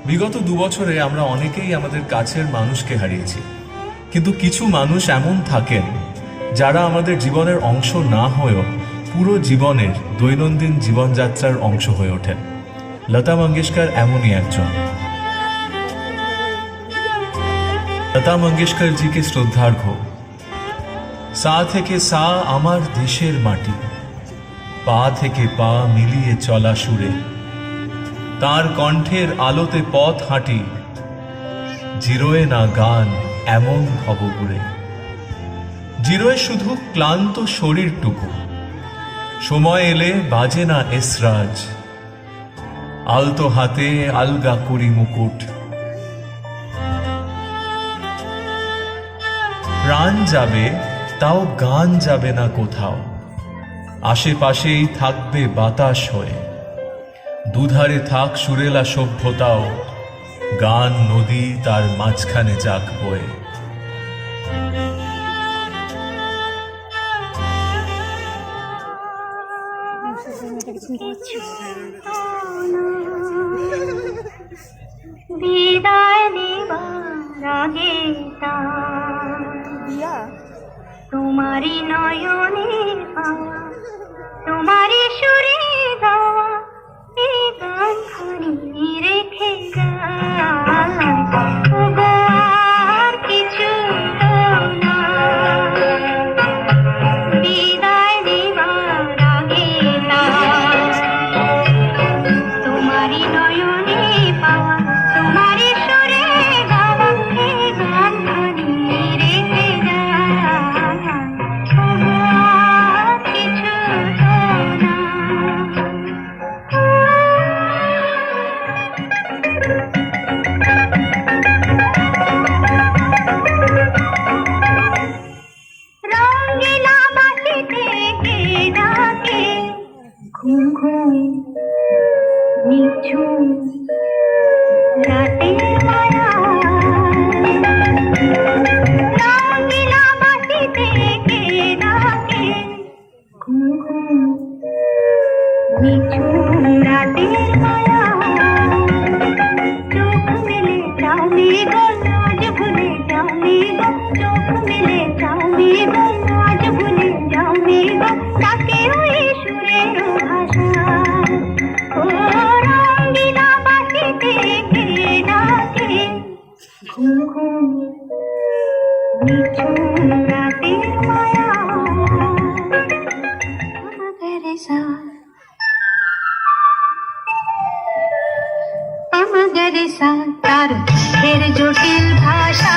বিগত 2 বছরে আমরা অনেকেই আমাদের কাছের মানুষকে হারিয়েছি, কিন্তু কিছু মানুষ এমন থাকেন যারা আমাদের জীবনের অংশ না হয়েও পুরো জীবনের দৈনন্দিন জীবনযাত্রার অংশ হয়ে ওঠেন। লতা মঙ্গেশকর এমনই একজন। লতা মঙ্গেশকর জিকে শ্রদ্ধার্ঘ। সা থেকে সা আমার দেশের মাটি, পা থেকে পা মিলিয়ে চলা সুরে, তার কণ্ঠের আলোতে পথ হাঁটি, জিরোয় না গান এমন ভবঘুরে। জিরোয় শুধু ক্লান্ত শরীরটুকু, সময় এলে বাজে না এসরাজ, আলতো হাতে আলগা করি মুকুট। প্রাণ যাবে তাও গান যাবে না কোথাও, আশেপাশেই থাকবে বাতাস হয়ে। দুধারে থাক সুরেলা সভ্যতাও, গান নদী তার মাঝখানে যাক বয়ে। বিদায় নেবার আগে তোমারই নয়নে পাওয়া, তোমারই সুরে গাওয়া এই গান খানি রেখে আর কিছু না। বিদায় নেবার আগে তোমারই নয়নে পাওয়া, তোমারই সুরে গাওয়া এই গান খানি রেখে কিছু না। রঙিলা বাঁশিতে কে ডাকে ঘুম ঘুম নিঝুম রাতের মায়া। রঙিলা বাঁশিতে কে ডাকে ঘুম ঘুম নিঝুম রাতের মায়া। চোখ মেলে যাওনি গো আজ ভুলে যাওনি গো, চোখ মেলে যাওনি গো আজ ভুলে যাওনি গো, ডাকে ওই সুরের ভাষা। ও রঙিলা বাঁশিতে কে ডাকে ঘুম ঘুম নিঝুম রাতের মায়া। আমাদের সা তার ফের জটিল ভাষা।